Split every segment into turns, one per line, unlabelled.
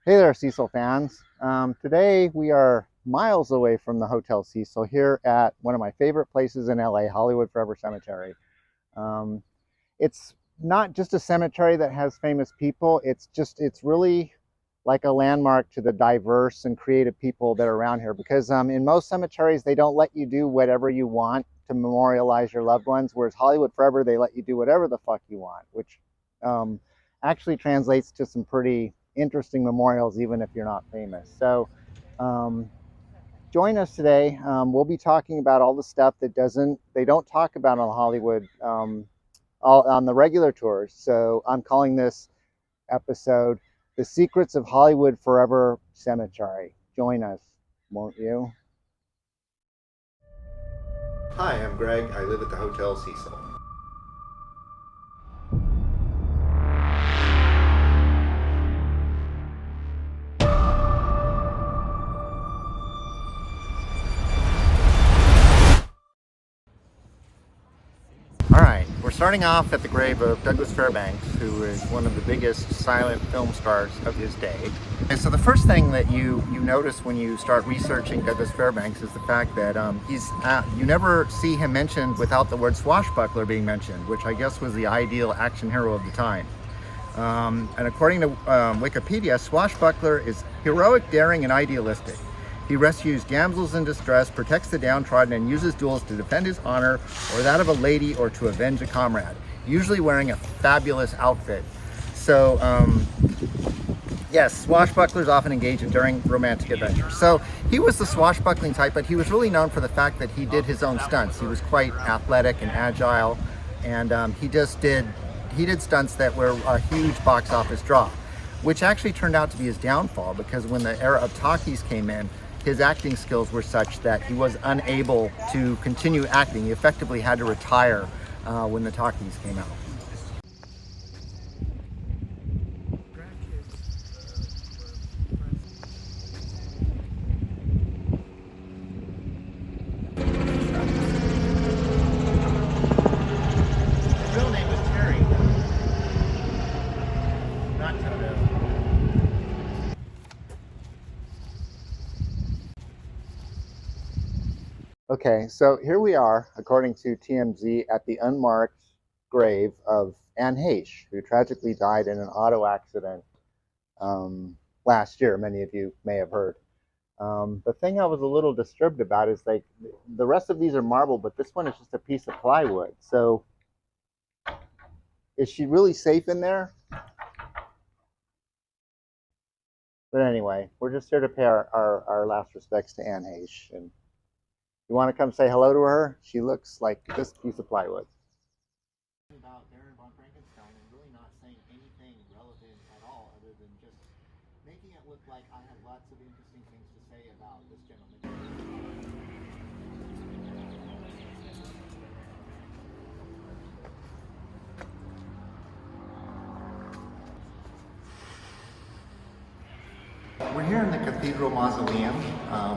Hey there, Cecil fans. Today we are miles away from the Hotel Cecil here at one of my favorite places in LA, Hollywood Forever Cemetery. Um, it's not just a cemetery that has famous people, it's really like a landmark to the diverse and creative people that are around here because in most cemeteries, they don't let you do whatever you want to memorialize your loved ones, whereas Hollywood Forever, they let you do whatever the fuck you want, which um, actually translates to some pretty interesting memorials, even if you're not famous. So um, join us today. We'll be talking about all the stuff that they don't talk about on Hollywood, on the regular tours. So I'm calling this episode "The Secrets of Hollywood Forever Cemetery." Join us, won't you?
Hi, I'm Greg. I live at the Hotel Cecil.
All right, we're starting off at the grave of Douglas Fairbanks, who is one of the biggest silent film stars of his day. And so the first thing that you notice when you start researching Douglas Fairbanks is the fact that you never see him mentioned without the word swashbuckler being mentioned, which I guess was the ideal action hero of the time. And according to Wikipedia, swashbuckler is heroic, daring, and idealistic. He rescues damsels in distress, protects the downtrodden, and uses duels to defend his honor or that of a lady or to avenge a comrade, usually wearing a fabulous outfit. So, yes, swashbucklers often engage in daring romantic adventures. So he was the swashbuckling type, but he was really known for the fact that he did his own stunts. He was quite athletic and agile, and he did stunts that were a huge box office draw, which actually turned out to be his downfall because when the era of talkies came in, his acting skills were such that he was unable to continue acting. He effectively had to retire when the talkies came out. His real name was Terry, not Toto. Okay, so here we are, according to TMZ, at the unmarked grave of Anne Heche, who tragically died in an auto accident last year. Many of you may have heard. The thing I was a little disturbed about is like the rest of these are marble, but this one is just a piece of plywood. So is she really safe in there? But anyway, we're just here to pay our last respects to Anne Heche. And you want to come say hello to her? She looks like this piece of plywood. About Baron von Frankenstein and really not saying anything relevant at all other than just making it look like I had lots of interesting things to say about this gentleman.
We're here in the Cathedral Mausoleum,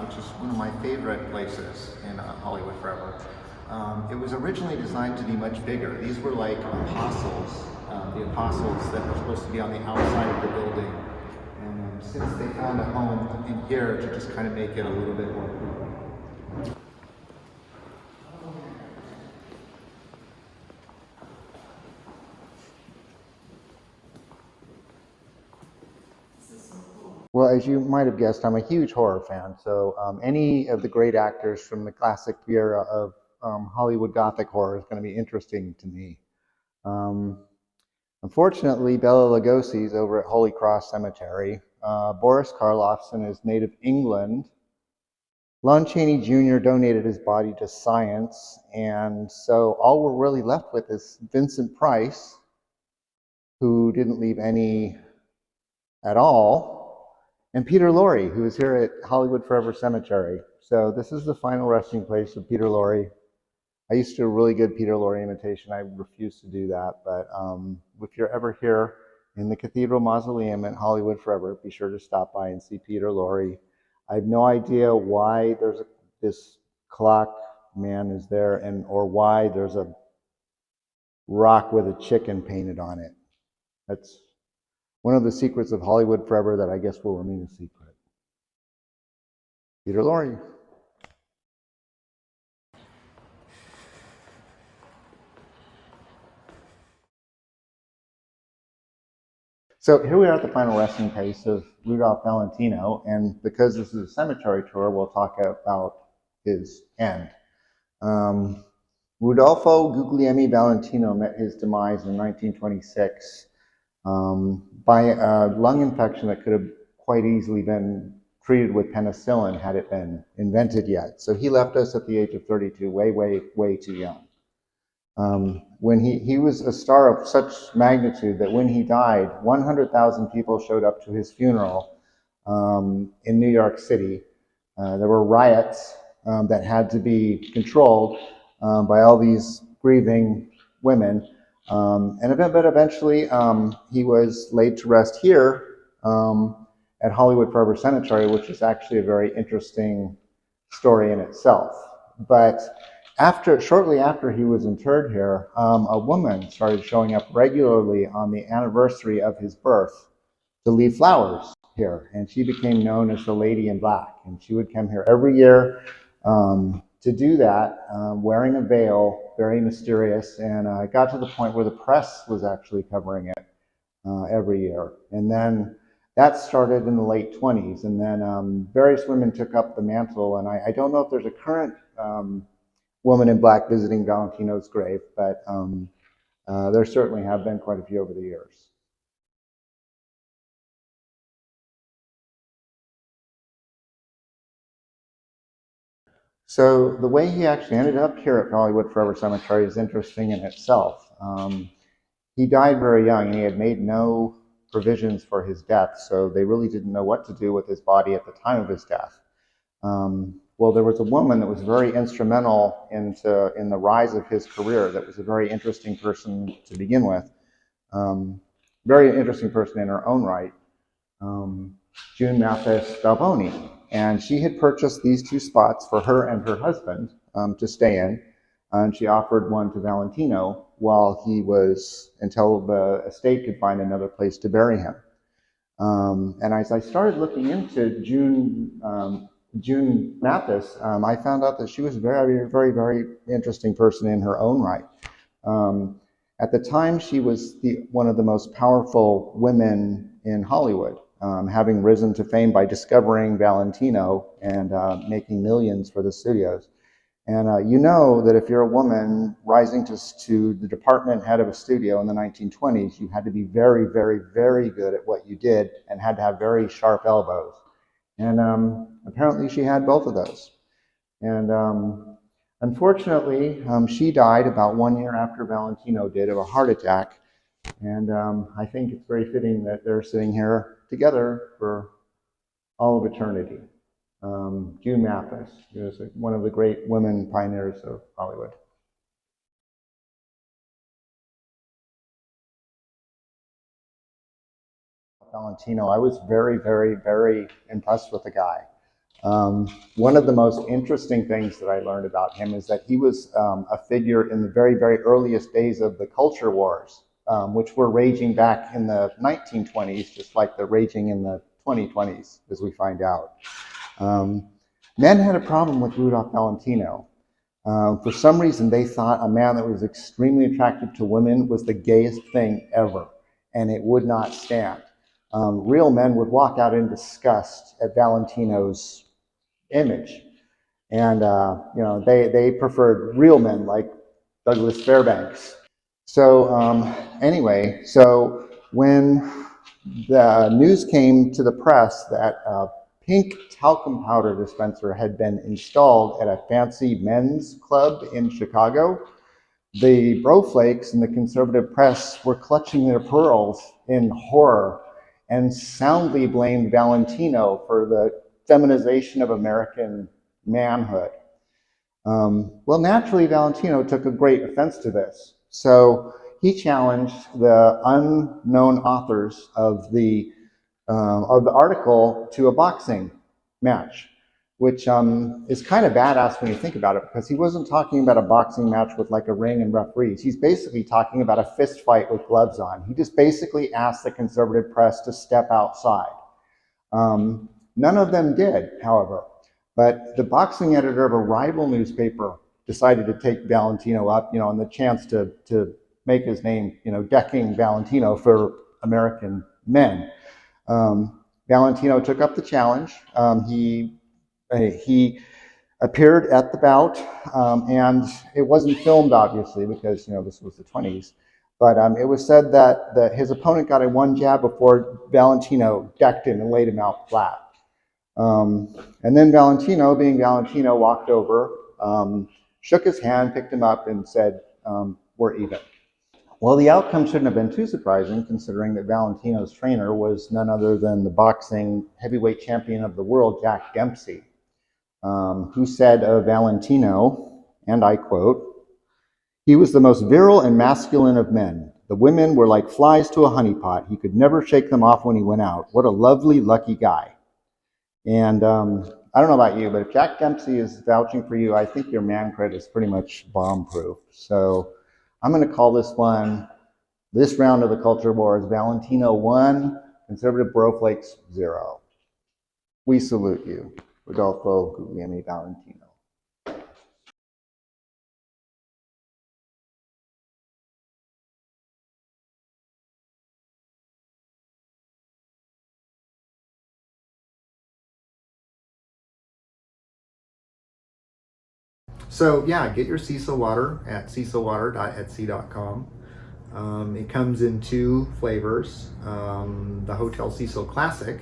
which is one of my favorite places in Hollywood Forever. It was originally designed to be much bigger. These were like apostles, the apostles that were supposed to be on the outside of the building. And since they found a home in here to just kind of make it a little bit more cool.
Well, as you might have guessed, I'm a huge horror fan. So any of the great actors from the classic era of Hollywood Gothic horror is going to be interesting to me. Um, Unfortunately, Bela Lugosi's over at Holy Cross Cemetery. Boris Karloffson is native England. Lon Chaney Jr. donated his body to science, and so all we're really left with is Vincent Price, who didn't leave any at all, and Peter Lorre, who is here at Hollywood Forever Cemetery. So this is the final resting place of Peter Lorre. I used to do a really good Peter Lorre imitation. I refuse to do that, but if you're ever here in the Cathedral Mausoleum at Hollywood Forever, be sure to stop by and see Peter Lorre. I have no idea why this clock man is there, or why there's a rock with a chicken painted on it. That's
one of the secrets of Hollywood Forever that I guess will remain a secret. Peter Lorre. So here we are at the final resting place of Rudolph Valentino, and because this is a cemetery tour, we'll talk about his end. Rudolfo Guglielmi Valentino met his demise in 1926 by a lung infection that could have quite easily been treated with penicillin had it been invented yet. So he left us at the age of 32, way too young. When he was a star of such magnitude that when he died, 100,000 people showed up to his funeral in New York City. There were riots that had to be controlled by all these grieving women. But eventually he was laid to rest here at Hollywood Forever Cemetery, which is actually a very interesting story in itself. But shortly after he was interred here, a woman started showing up regularly on the anniversary of his birth to leave flowers here, and she became known as the Lady in Black. And she would come here every year to do that, wearing a veil, very mysterious, and it got to the point where the press was actually covering it every year. And then that started in the late 20s, and then various women took up the mantle, and I don't know if there's a current woman in black visiting Valentino's grave, but there certainly have been quite a few over the years. So the way he actually ended up here at Hollywood Forever Cemetery is interesting in itself. He died very young, and he had made no provisions for his death, so they really didn't know what to do with his body at the time of his death. Well, there was a woman that was very instrumental in the rise of his career that was a very interesting person to begin with. Very interesting person in her own right, June Mathis Balboni. And she had purchased these two spots for her and her husband to stay in. And she offered one to Valentino until the estate could find another place to bury him. And as I started looking into June Mathis, I found out that she was a very interesting person in her own right. At the time, she was one of the most powerful women in Hollywood, having risen to fame by discovering Valentino and making millions for the studios. And you know that if you're a woman rising to the department head of a studio in the 1920s, you had to be very good at what you did and had to have very sharp elbows. And apparently she had both of those. And unfortunately, she died about 1 year after Valentino did of a heart attack. And I think it's very fitting that they're sitting here together for all of eternity. June Mathis, who is one of the great women pioneers of Hollywood. Valentino, I was very impressed with the guy. One of the most interesting things that I learned about him is that he was a figure in the very earliest days of the culture wars, which were raging back in the 1920s, just like they're raging in the 2020s, as we find out. Men had a problem with Rudolph Valentino. For some reason, they thought a man that was extremely attractive to women was the gayest thing ever, and it would not stand. Real men would walk out in disgust at Valentino's image, and they preferred real men like Douglas Fairbanks. So anyway, so when the news came to the press that a pink talcum powder dispenser had been installed at a fancy men's club in Chicago, the broflakes in the conservative press were clutching their pearls in horror and soundly blamed Valentino for the feminization of American manhood. Well, naturally, Valentino took a great offense to this. So he challenged the unknown authors of the article to a boxing match. which is kind of badass when you think about it, because he wasn't talking about a boxing match with like a ring and referees. He's basically talking about a fist fight with gloves on. He just basically asked the conservative press to step outside. None of them did, however. But the boxing editor of a rival newspaper decided to take Valentino up, on the chance to make his name, decking Valentino for American men. Valentino took up the challenge. He appeared at the bout, and it wasn't filmed, obviously, because this was the 20s. But it was said that his opponent got in one jab before Valentino decked him and laid him out flat. And then Valentino, being Valentino, walked over, shook his hand, picked him up, and said, "We're even." Well, the outcome shouldn't have been too surprising, considering that Valentino's trainer was none other than the boxing heavyweight champion of the world, Jack Dempsey, who said of Valentino, and I quote, "He was the most virile and masculine of men. The women were like flies to a honeypot. He could never shake them off when he went out. What a lovely, lucky guy." And I don't know about you, but if Jack Dempsey is vouching for you, I think your man cred is pretty much bomb-proof. So I'm going to call this round of the Culture Wars, Valentino 1, Conservative Broflakes 0. We salute you, Rodolfo Valentino.
So yeah, get your Cecil water at cecilwater.etsy.com. It comes in two flavors. The Hotel Cecil Classic,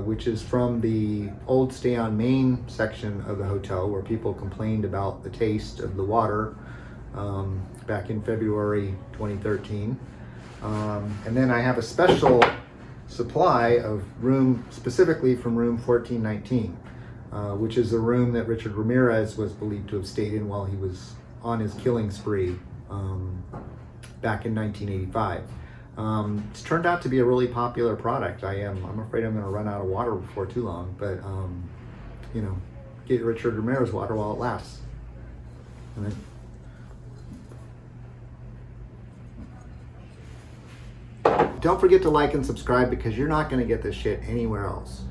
which is from the old Stay on Main section of the hotel, where people complained about the taste of the water back in February 2013. And then I have a special supply of room, specifically from room 1419. Which is a room that Richard Ramirez was believed to have stayed in while he was on his killing spree back in 1985. It's turned out to be a really popular product. I'm afraid I'm going to run out of water before too long, but get Richard Ramirez water while it lasts. And then, don't forget to like and subscribe, because you're not going to get this shit anywhere else.